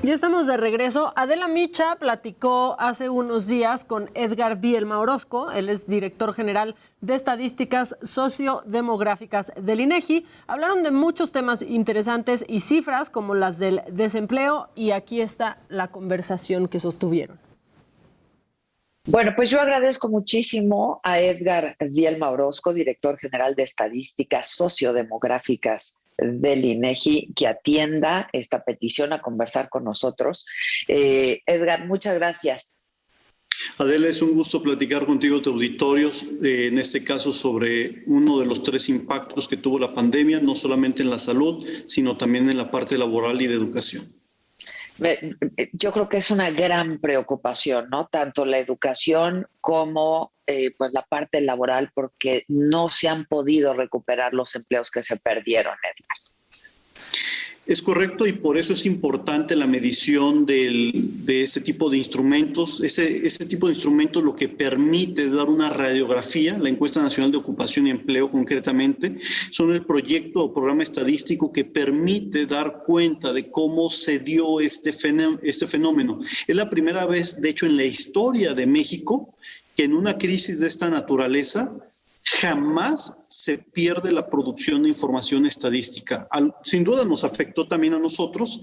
Ya estamos de regreso. Adela Micha platicó hace unos días con Edgar Vielma Orozco. Él es director general de Estadísticas Sociodemográficas del INEGI. Hablaron de muchos temas interesantes y cifras como las del desempleo, y aquí está la conversación que sostuvieron. Bueno, pues yo agradezco muchísimo a Edgar Vielma Orozco, director general de Estadísticas Sociodemográficas del INEGI, que atienda esta petición a conversar con nosotros. Edgar, muchas gracias. Adela, es un gusto platicar contigo, de auditorios, en este caso sobre uno de los 3 impactos que tuvo la pandemia, no solamente en la salud, sino también en la parte laboral y de educación. Yo creo que es una gran preocupación, ¿no? Tanto la educación como pues la parte laboral, porque no se han podido recuperar los empleos que se perdieron, Edgar. Es correcto, y por eso es importante la medición de este tipo de instrumentos. Ese tipo de instrumentos lo que permite dar una radiografía, la Encuesta Nacional de Ocupación y Empleo concretamente, son el proyecto o programa estadístico que permite dar cuenta de cómo se dio este fenómeno. Es la primera vez, de hecho, en la historia de México, que en una crisis de esta naturaleza jamás se pierde la producción de información estadística. Sin duda nos afectó también a nosotros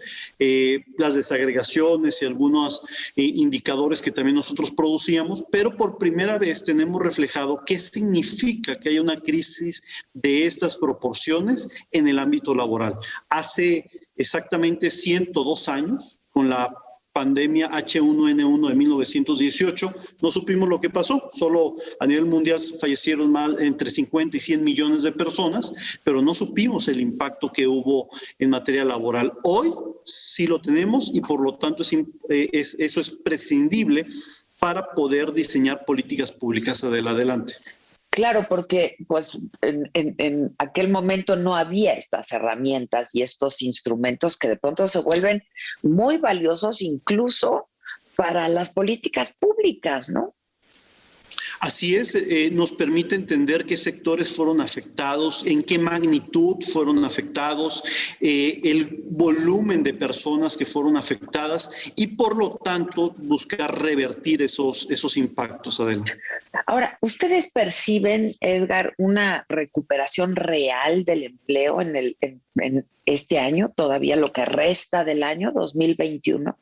las desagregaciones y algunos indicadores que también nosotros producíamos, pero por primera vez tenemos reflejado qué significa que haya una crisis de estas proporciones en el ámbito laboral. Hace exactamente 102 años, con la pandemia H1N1 de 1918, no supimos lo que pasó, solo a nivel mundial fallecieron más entre 50 y 100 millones de personas, pero no supimos el impacto que hubo en materia laboral. Hoy sí lo tenemos y por lo tanto eso es prescindible para poder diseñar políticas públicas adelante. Claro, porque pues en aquel momento no había estas herramientas y estos instrumentos que de pronto se vuelven muy valiosos incluso para las políticas públicas, ¿no? Así es, nos permite entender qué sectores fueron afectados, en qué magnitud fueron afectados, el volumen de personas que fueron afectadas y por lo tanto buscar revertir esos impactos, Adela. Ahora, ¿ustedes perciben, Edgar, una recuperación real del empleo en este año, todavía lo que resta del año 2021?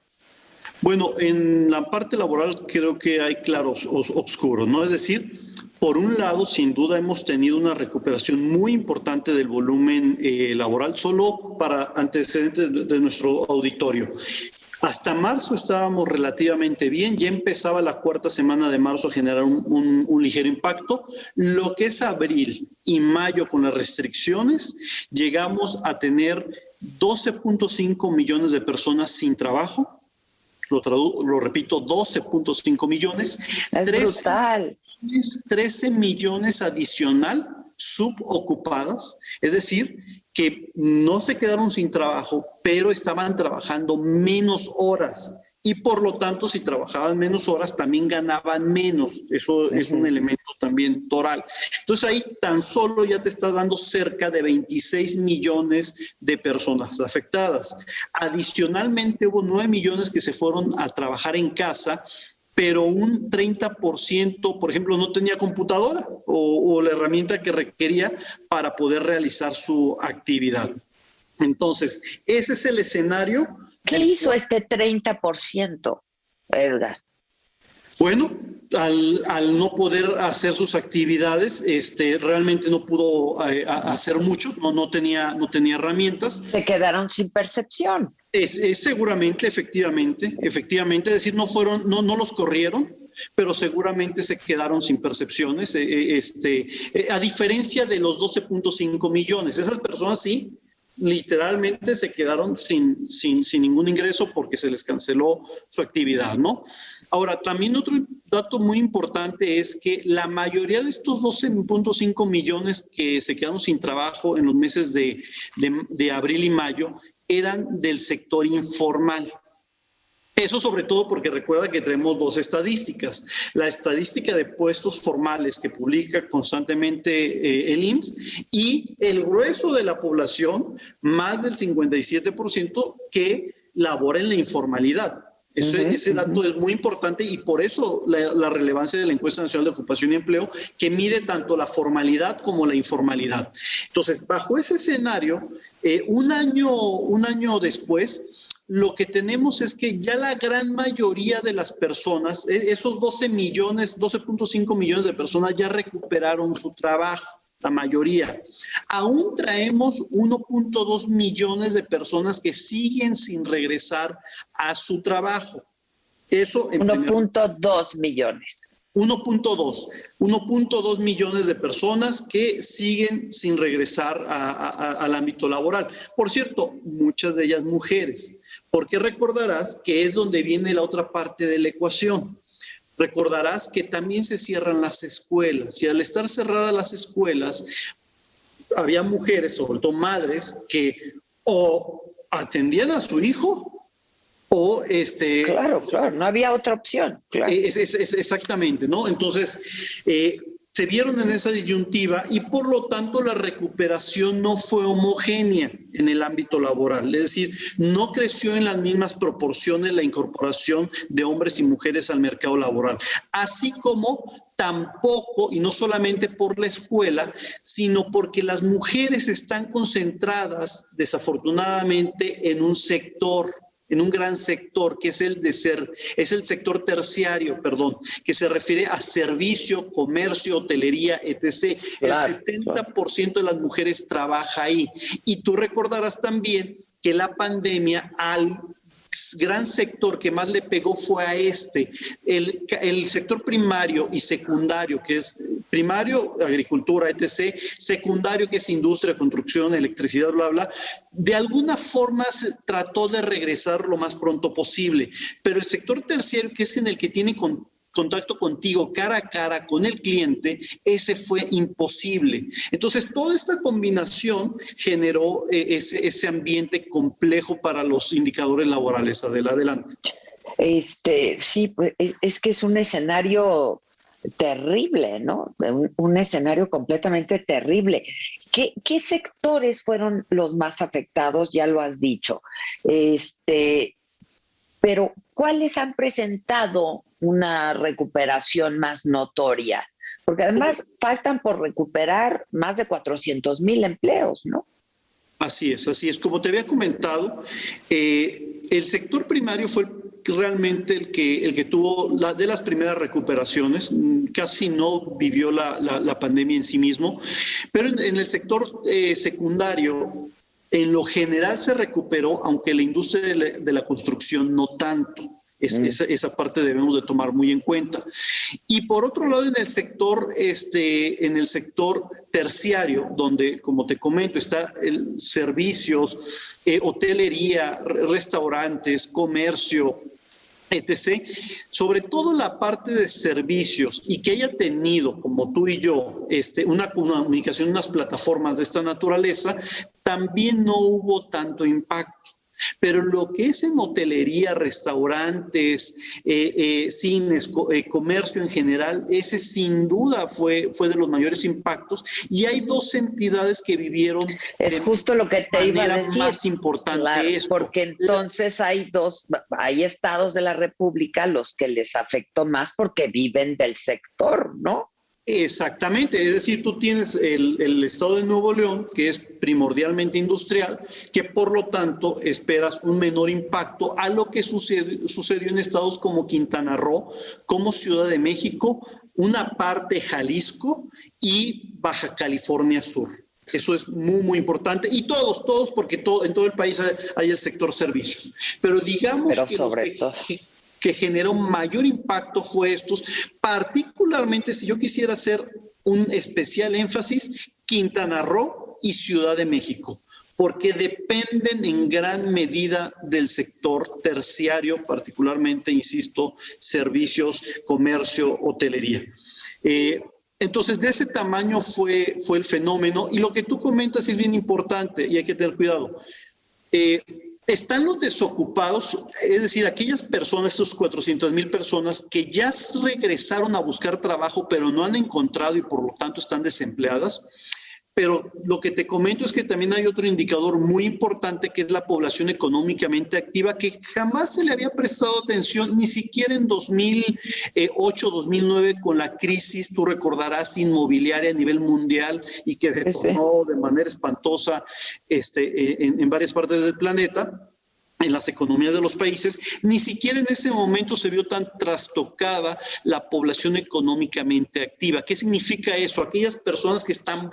Bueno, en la parte laboral creo que hay claros oscuros, ¿no? Es decir, por un lado, sin duda hemos tenido una recuperación muy importante del volumen laboral, solo para antecedentes de nuestro auditorio. Hasta marzo estábamos relativamente bien, ya empezaba la 4ª semana de marzo a generar un ligero impacto. Lo que es abril y mayo con las restricciones, llegamos a tener 12.5 millones de personas sin trabajo. Lo repito, 12.5 millones. Es brutal. 13 millones adicional subocupadas, es decir, que no se quedaron sin trabajo, pero estaban trabajando menos horas. Y por lo tanto, si trabajaban menos horas, también ganaban menos. Eso es un elemento también toral. Entonces ahí tan solo ya te está dando cerca de 26 millones de personas afectadas. Adicionalmente hubo 9 millones que se fueron a trabajar en casa, pero un 30%, por ejemplo, no tenía computadora o la herramienta que requería para poder realizar su actividad. Entonces, ese es el escenario. ¿Qué hizo este 30%, Edgar? Bueno, al no poder hacer sus actividades, realmente no pudo hacer mucho, no tenía herramientas. Se quedaron sin percepción. Seguramente, efectivamente, es decir, no los corrieron, pero seguramente se quedaron sin percepciones, a diferencia de los 12.5 millones. Esas personas sí, literalmente se quedaron sin ningún ingreso porque se les canceló su actividad, ¿no? Ahora, también otro dato muy importante es que la mayoría de estos 12.5 millones que se quedaron sin trabajo en los meses de abril y mayo eran del sector informal. Eso sobre todo porque recuerda que tenemos 2 estadísticas. La estadística de puestos formales que publica constantemente el IMSS y el grueso de la población, más del 57%, que labora en la informalidad. Ese dato es muy importante y por eso la relevancia de la Encuesta Nacional de Ocupación y Empleo, que mide tanto la formalidad como la informalidad. Entonces, bajo ese escenario, un año después, lo que tenemos es que ya la gran mayoría de las personas, esos 12.5 millones de personas ya recuperaron su trabajo. La mayoría. Aún traemos 1.2 millones de personas que siguen sin regresar a su trabajo. Eso en 1.2 millones. 1.2 millones de personas que siguen sin regresar al ámbito laboral. Por cierto, muchas de ellas mujeres, porque recordarás que es donde viene la otra parte de la ecuación. Recordarás que también se cierran las escuelas y al estar cerradas las escuelas, había mujeres, sobre todo madres, que o atendían a su hijo o Claro, no había otra opción. Claro. Exactamente, ¿no? Entonces, se vieron en esa disyuntiva y por lo tanto la recuperación no fue homogénea en el ámbito laboral, es decir, no creció en las mismas proporciones la incorporación de hombres y mujeres al mercado laboral, así como tampoco, y no solamente por la escuela, sino porque las mujeres están concentradas desafortunadamente en un sector, en un gran sector que es el sector terciario, que se refiere a servicio, comercio, hotelería, etc. Claro, El 70% de las mujeres trabaja ahí. Y tú recordarás también que la pandemia al gran sector que más le pegó fue a el sector primario y secundario, que es primario, agricultura, etc., secundario, que es industria, construcción, electricidad, bla, bla. De alguna forma se trató de regresar lo más pronto posible, pero el sector terciario, que es en el que tiene contacto contigo cara a cara con el cliente, ese fue imposible. Entonces, toda esta combinación generó ese ambiente complejo para los indicadores laborales. Adelante. Sí, pues, es que es un escenario terrible, ¿no? Un escenario completamente terrible. ¿Qué sectores fueron los más afectados? Ya lo has dicho. Pero ¿cuáles han presentado una recuperación más notoria? Porque además faltan por recuperar más de 400,000 empleos, ¿no? Así es. Como te había comentado, el sector primario fue realmente el que tuvo de las primeras recuperaciones. Casi no vivió la pandemia en sí mismo, pero en el sector secundario, en lo general se recuperó, aunque la industria de la construcción no tanto. Esa parte debemos de tomar muy en cuenta. Y por otro lado, en el sector terciario, donde, como te comento, está servicios, hotelería, restaurantes, comercio, etc., sobre todo la parte de servicios, y que haya tenido, como tú y yo, una comunicación, unas plataformas de esta naturaleza, también no hubo tanto impacto. Pero lo que es en hotelería, restaurantes, cines, comercio en general, ese sin duda fue de los mayores impactos, y hay dos entidades que vivieron es justo lo que te iba a decir, más importante, claro, esto. Porque entonces hay estados de la República los que les afectó más porque viven del sector, ¿no? Exactamente, es decir, tú tienes el estado de Nuevo León, que es primordialmente industrial, que por lo tanto esperas un menor impacto a lo que sucedió en estados como Quintana Roo, como Ciudad de México, una parte Jalisco y Baja California Sur. Eso es muy, muy importante. Y todos, porque en todo el país hay el sector servicios. Pero digamos que sobre todo que generó mayor impacto fue estos, particularmente si yo quisiera hacer un especial énfasis, Quintana Roo y Ciudad de México, porque dependen en gran medida del sector terciario, particularmente, insisto, servicios, comercio, hotelería. Entonces, de ese tamaño fue el fenómeno, y lo que tú comentas es bien importante y hay que tener cuidado. Están los desocupados, es decir, aquellas personas, esos 400,000 personas que ya regresaron a buscar trabajo, pero no han encontrado y por lo tanto están desempleadas. Pero lo que te comento es que también hay otro indicador muy importante, que es la población económicamente activa, que jamás se le había prestado atención, ni siquiera en 2008, 2009, con la crisis, tú recordarás, inmobiliaria a nivel mundial y que detonó de manera espantosa en varias partes del planeta, en las economías de los países. Ni siquiera en ese momento se vio tan trastocada la población económicamente activa. ¿Qué significa eso? Aquellas personas que están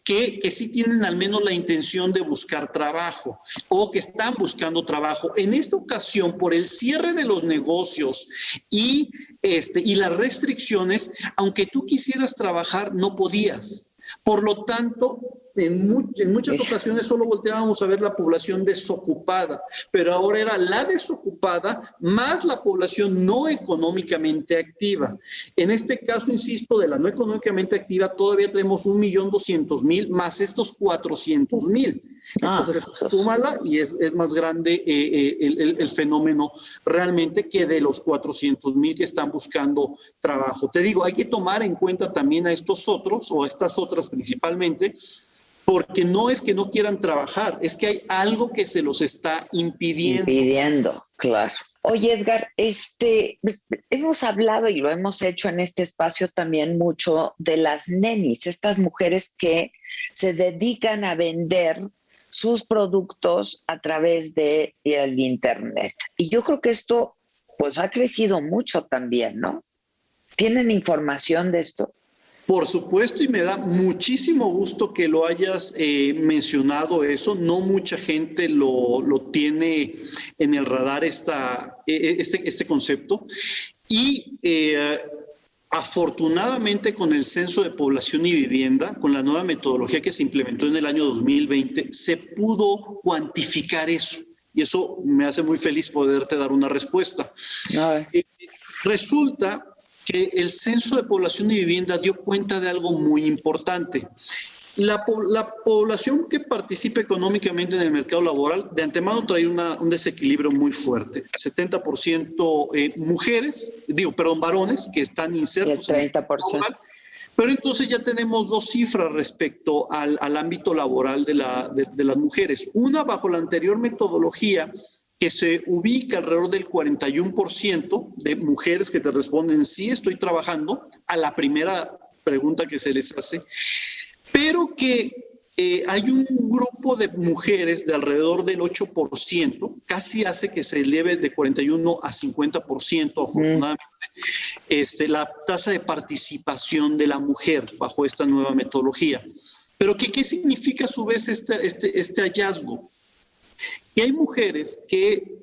que sí tienen al menos la intención de buscar trabajo o que están buscando trabajo. En esta ocasión, por el cierre de los negocios y las restricciones, aunque tú quisieras trabajar, no podías. Por lo tanto, en muchas ocasiones solo volteábamos a ver la población desocupada, pero ahora era la desocupada más la población no económicamente activa. En este caso, insisto, de la no económicamente activa, todavía tenemos 1.200.000 más estos 400.000. Entonces, súmala y es más grande el fenómeno realmente que de los 400.000 que están buscando trabajo. Te digo, hay que tomar en cuenta también a estos otros, o a estas otras principalmente, porque no es que no quieran trabajar, es que hay algo que se los está impidiendo. Impidiendo, claro. Oye, Edgar, pues, hemos hablado y lo hemos hecho en este espacio también mucho de las nenis, estas mujeres que se dedican a vender sus productos a través de el internet. Y yo creo que esto pues ha crecido mucho también, ¿no? ¿Tienen información de esto? Por supuesto, y me da muchísimo gusto que lo hayas mencionado eso. No mucha gente lo tiene en el radar este concepto. Y afortunadamente, con el Censo de Población y Vivienda, con la nueva metodología que se implementó en el año 2020, se pudo cuantificar eso. Y eso me hace muy feliz poderte dar una respuesta. Resulta que el Censo de Población y Vivienda dio cuenta de algo muy importante. La población que participa económicamente en el mercado laboral de antemano trae un desequilibrio muy fuerte. 70% varones que están insertos en el 30%. Laboral, pero entonces ya tenemos dos cifras respecto al ámbito laboral de las mujeres. Una, bajo la anterior metodología, que se ubica alrededor del 41% de mujeres que te responden sí, estoy trabajando, a la primera pregunta que se les hace, pero que hay un grupo de mujeres de alrededor del 8%, casi hace que se eleve de 41 a 50%, afortunadamente, la tasa de participación de la mujer bajo esta nueva metodología. Pero ¿qué significa a su vez este hallazgo? Y hay mujeres que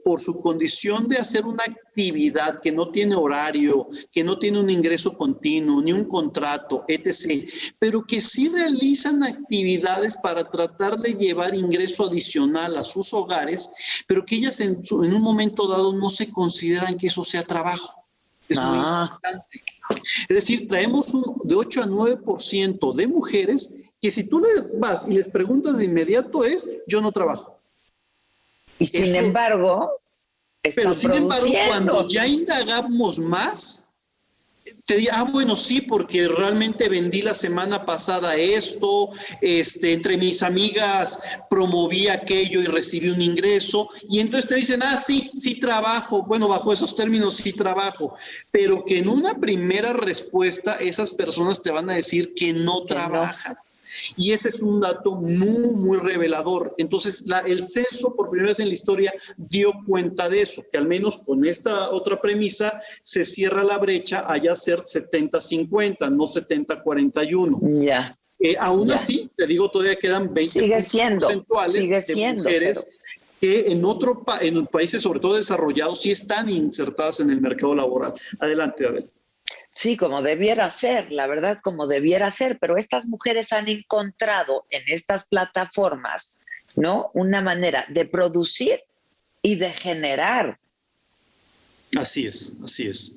por su condición de hacer una actividad que no tiene horario, que no tiene un ingreso continuo, ni un contrato, etc., pero que sí realizan actividades para tratar de llevar ingreso adicional a sus hogares, pero que ellas en un momento dado no se consideran que eso sea trabajo. Es muy importante. Es decir, traemos de 8 a 9% de mujeres que si tú les vas y les preguntas de inmediato yo no trabajo. Y sin embargo, cuando ya indagamos más, te digo, bueno, sí, porque realmente vendí la semana pasada esto, entre mis amigas promoví aquello y recibí un ingreso, y entonces te dicen, sí trabajo, bueno, bajo esos términos sí trabajo, pero que en una primera respuesta esas personas te van a decir que no trabajan. Y ese es un dato muy, muy revelador. Entonces, el censo, por primera vez en la historia, dio cuenta de eso, que al menos con esta otra premisa se cierra la brecha a ya ser 70-50, no 70-41. Ya. Aún así, te digo, todavía quedan 20 porcentuales de mujeres que en países, sobre todo desarrollados, sí están insertadas en el mercado laboral. Adelante, Adel. Sí, como debiera ser, la verdad, como debiera ser, pero estas mujeres han encontrado en estas plataformas, ¿no?, una manera de producir y de generar. Así es, así es.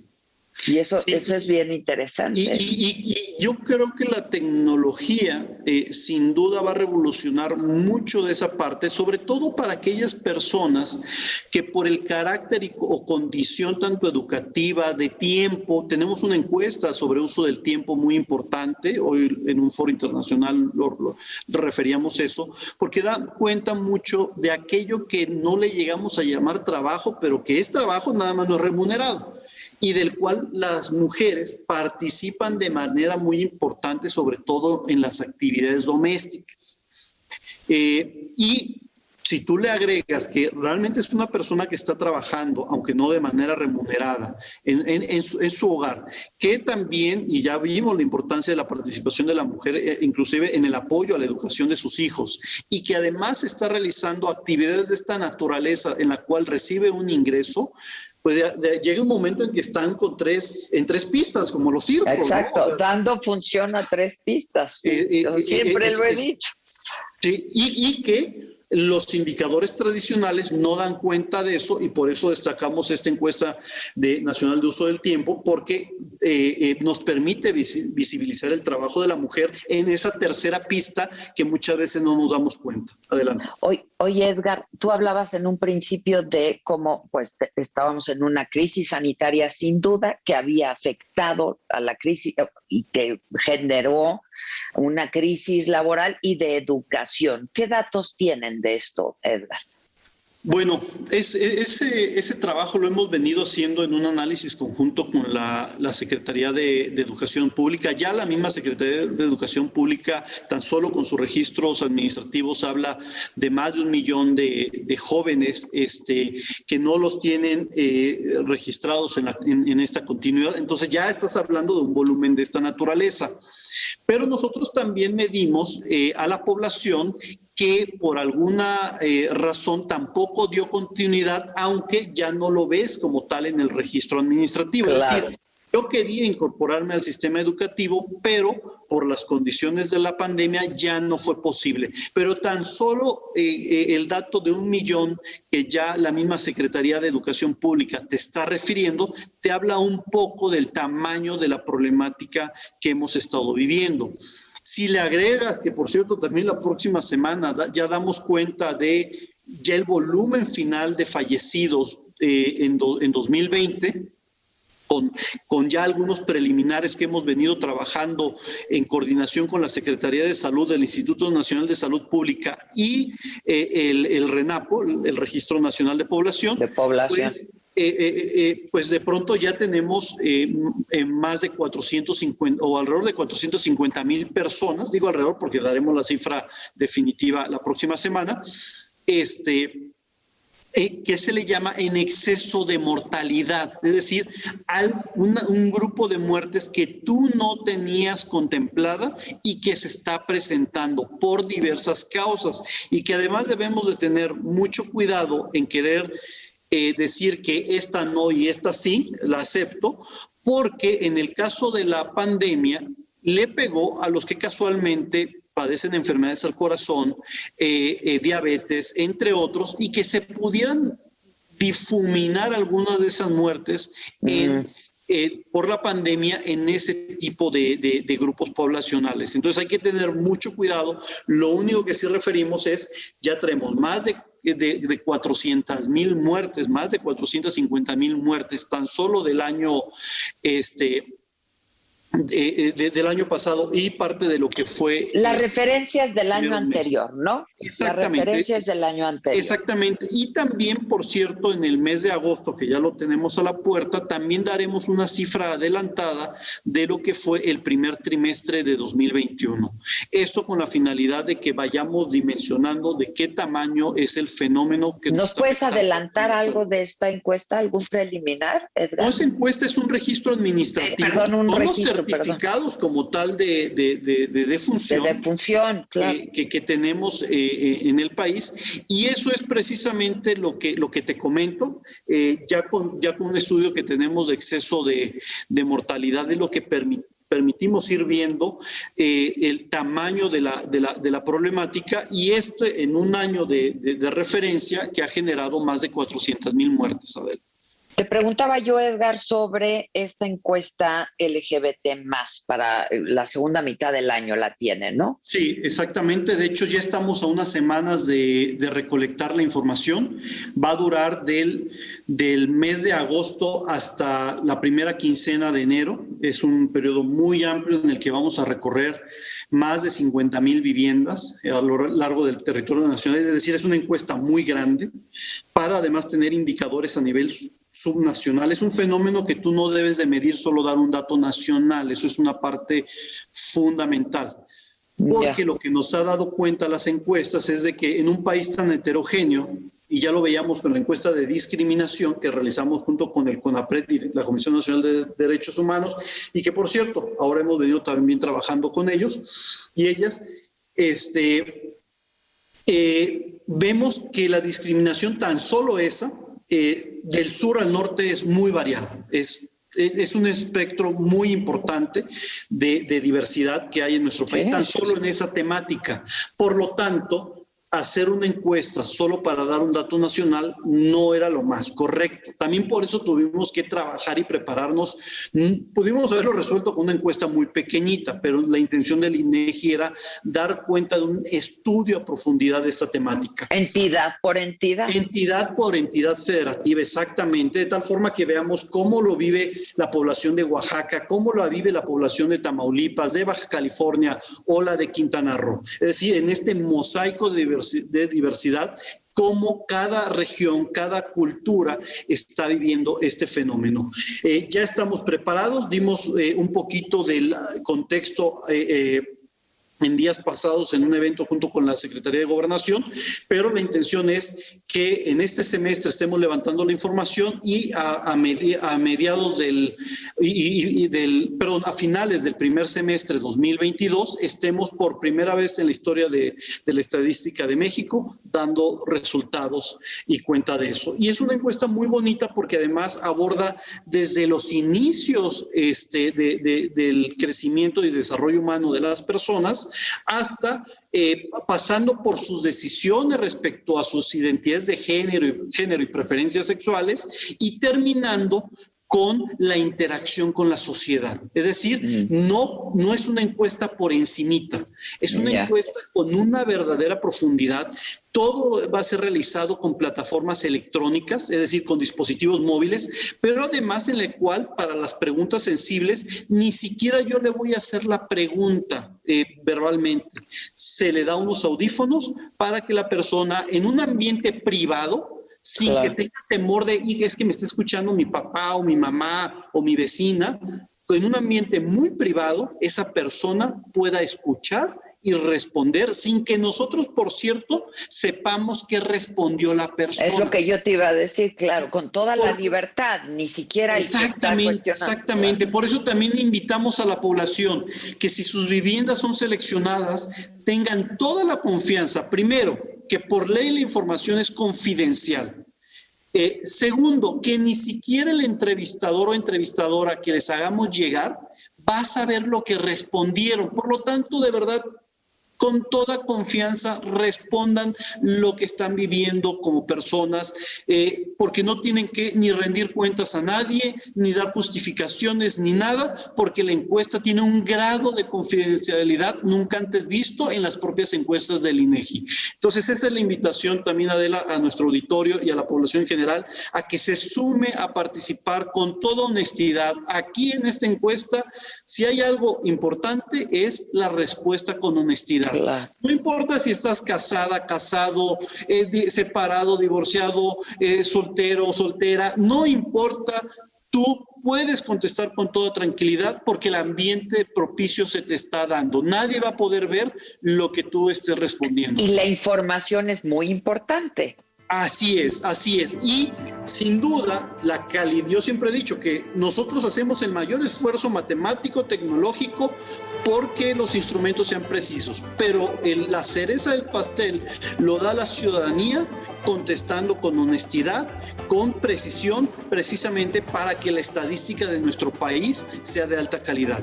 Y eso, Sí. eso es bien interesante. Y yo creo que la tecnología sin duda va a revolucionar mucho de esa parte, sobre todo para aquellas personas que por el carácter o condición tanto educativa, de tiempo, tenemos una encuesta sobre uso del tiempo muy importante, hoy en un foro internacional lo referíamos eso, porque da cuenta mucho de aquello que no le llegamos a llamar trabajo, pero que es trabajo, nada más no es remunerado, y del cual las mujeres participan de manera muy importante, sobre todo en las actividades domésticas. Y si tú le agregas que realmente es una persona que está trabajando, aunque no de manera remunerada, en su hogar, que también, y ya vimos la importancia de la participación de la mujer, inclusive en el apoyo a la educación de sus hijos, y que además está realizando actividades de esta naturaleza en la cual recibe un ingreso, pues llega un momento en que están en tres pistas, como los circos. Exacto, ¿no? Dando función a 3 pistas. Sí. Yo siempre lo he dicho. Sí, y que los indicadores tradicionales no dan cuenta de eso, y por eso destacamos esta encuesta nacional de uso del tiempo, porque nos permite visibilizar el trabajo de la mujer en esa tercera pista que muchas veces no nos damos cuenta. Adelante. Oye, Edgar, tú hablabas en un principio de cómo pues estábamos en una crisis sanitaria sin duda que había afectado a la crisis y que generó una crisis laboral y de educación. ¿Qué datos tienen de esto, Edgar? Bueno, ese trabajo lo hemos venido haciendo en un análisis conjunto con la Secretaría de Educación Pública. Ya la misma Secretaría de Educación Pública, tan solo con sus registros administrativos, habla de más de 1 millón de jóvenes que no los tienen registrados en esta continuidad. Entonces ya estás hablando de un volumen de esta naturaleza. Pero nosotros también medimos a la población que por alguna razón tampoco dio continuidad, aunque ya no lo ves como tal en el registro administrativo. Claro. Es decir, yo quería incorporarme al sistema educativo, pero por las condiciones de la pandemia ya no fue posible. Pero tan solo el dato de 1 millón que ya la misma Secretaría de Educación Pública te está refiriendo, te habla un poco del tamaño de la problemática que hemos estado viviendo. Si le agregas, que por cierto también la próxima semana ya damos cuenta de ya el volumen final de fallecidos en 2020, con ya algunos preliminares que hemos venido trabajando en coordinación con la Secretaría de Salud del Instituto Nacional de Salud Pública y el RENAPO, el Registro Nacional de Población. Pues de pronto ya tenemos más de 450 o alrededor de 450,000 personas, digo alrededor porque daremos la cifra definitiva la próxima semana, que se le llama en exceso de mortalidad, es decir, hay un grupo de muertes que tú no tenías contemplada y que se está presentando por diversas causas, y que además debemos de tener mucho cuidado en querer decir que esta no y esta sí, la acepto, porque en el caso de la pandemia le pegó a los que casualmente padecen enfermedades al corazón, diabetes, entre otros, y que se pudieran difuminar algunas de esas muertes por la pandemia en ese tipo de grupos poblacionales. Entonces hay que tener mucho cuidado. Lo único que sí referimos es, ya tenemos más de 400,000 muertes, más de 450,000 muertes tan solo del año del año pasado, y parte de lo que fue... Las referencias del año anterior, ¿no? Exactamente. Las referencias del año anterior. Exactamente. Y también, por cierto, en el mes de agosto, que ya lo tenemos a la puerta, también daremos una cifra adelantada de lo que fue el primer trimestre de 2021. Esto con la finalidad de que vayamos dimensionando de qué tamaño es el fenómeno que... ¿Nos puedes adelantar algo de esta encuesta, algún preliminar, Edgar? No, esa encuesta es un registro administrativo. Un registro, certificados como tal de defunción. De defunción, claro. Que tenemos en el país, y eso es precisamente lo que te comento, ya con un estudio que tenemos de exceso de mortalidad, de lo que permitimos ir viendo el tamaño de la problemática, y en un año de referencia que ha generado más de 400,000 muertes, Adel. Te preguntaba yo, Edgar, sobre esta encuesta LGBT+, para la segunda mitad del año la tiene, ¿no? Sí, exactamente. De hecho, ya estamos a unas semanas de recolectar la información. Va a durar del mes de agosto hasta la primera quincena de enero. Es un periodo muy amplio en el que vamos a recorrer más de 50,000 viviendas a lo largo del territorio nacional. Es decir, es una encuesta muy grande para además tener indicadores a nivel subnacional. Es un fenómeno que tú no debes de medir solo dar un dato nacional. Eso es una parte fundamental. Porque lo que nos ha dado cuenta las encuestas es de que en un país tan heterogéneo, y ya lo veíamos con la encuesta de discriminación que realizamos junto con el CONAPRED, la Comisión Nacional de Derechos Humanos, y que, por cierto, ahora hemos venido también trabajando con ellos y ellas, vemos que la discriminación tan solo esa, del sur al norte, es muy variada. Es un espectro muy importante de diversidad que hay en nuestro país, tan solo en esa temática. Por lo tanto, hacer una encuesta solo para dar un dato nacional no era lo más correcto. También por eso tuvimos que trabajar y prepararnos. Pudimos haberlo resuelto con una encuesta muy pequeñita, pero la intención del INEGI era dar cuenta de un estudio a profundidad de esta temática. ¿Entidad por entidad? Entidad por entidad federativa, exactamente, de tal forma que veamos cómo lo vive la población de Oaxaca, cómo lo vive la población de Tamaulipas, de Baja California o la de Quintana Roo. Es decir, en este mosaico de diversidad, cómo cada región, cada cultura está viviendo este fenómeno. Ya estamos preparados, dimos un poquito del contexto en días pasados en un evento junto con la Secretaría de Gobernación, pero la intención es que en este semestre estemos levantando la información y a finales del primer semestre 2022 estemos por primera vez en la historia de la estadística de México dando resultados y cuenta de eso. Y es una encuesta muy bonita porque además aborda desde los inicios del crecimiento y desarrollo humano de las personas hasta pasando por sus decisiones respecto a sus identidades de género y preferencias sexuales y terminando con la interacción con la sociedad. Es decir, no es una encuesta por encimita, es una encuesta con una verdadera profundidad. Todo va a ser realizado con plataformas electrónicas, es decir, con dispositivos móviles, pero además en el cual para las preguntas sensibles ni siquiera yo le voy a hacer la pregunta verbalmente. Se le da unos audífonos para que la persona en un ambiente privado, sin que tenga temor de, es que me está escuchando mi papá o mi mamá o mi vecina, en un ambiente muy privado, esa persona pueda escuchar y responder sin que nosotros, por cierto, sepamos qué respondió la persona. Es lo que yo te iba a decir, claro, con toda la libertad, ni siquiera Exactamente. Por eso también invitamos a la población que si sus viviendas son seleccionadas, tengan toda la confianza, primero, que por ley la información es confidencial. Segundo, que ni siquiera el entrevistador o entrevistadora que les hagamos llegar va a saber lo que respondieron. Por lo tanto, de verdad, con toda confianza respondan lo que están viviendo como personas, porque no tienen que ni rendir cuentas a nadie, ni dar justificaciones, ni nada, porque la encuesta tiene un grado de confidencialidad nunca antes visto en las propias encuestas del INEGI. Entonces, esa es la invitación también, Adela, a nuestro auditorio y a la población en general, a que se sume a participar con toda honestidad. Aquí en esta encuesta, si hay algo importante, es la respuesta con honestidad. Claro. No importa si estás casada, casado, separado, divorciado, soltero, soltera, no importa, tú puedes contestar con toda tranquilidad porque el ambiente propicio se te está dando. Nadie va a poder ver lo que tú estés respondiendo. Y la información es muy importante. Así es. Y sin duda, la calidad, yo siempre he dicho que nosotros hacemos el mayor esfuerzo matemático, tecnológico, porque los instrumentos sean precisos, pero la cereza del pastel lo da la ciudadanía contestando con honestidad, con precisión, precisamente para que la estadística de nuestro país sea de alta calidad.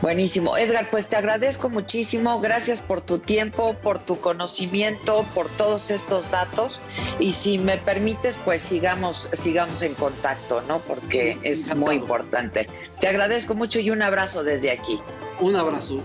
Buenísimo. Edgar, pues te agradezco muchísimo. Gracias por tu tiempo, por tu conocimiento, por todos estos datos. todos. Y si me permites, pues sigamos en contacto, ¿no? Porque es muy importante. Te agradezco mucho y un abrazo desde aquí. Un abrazo.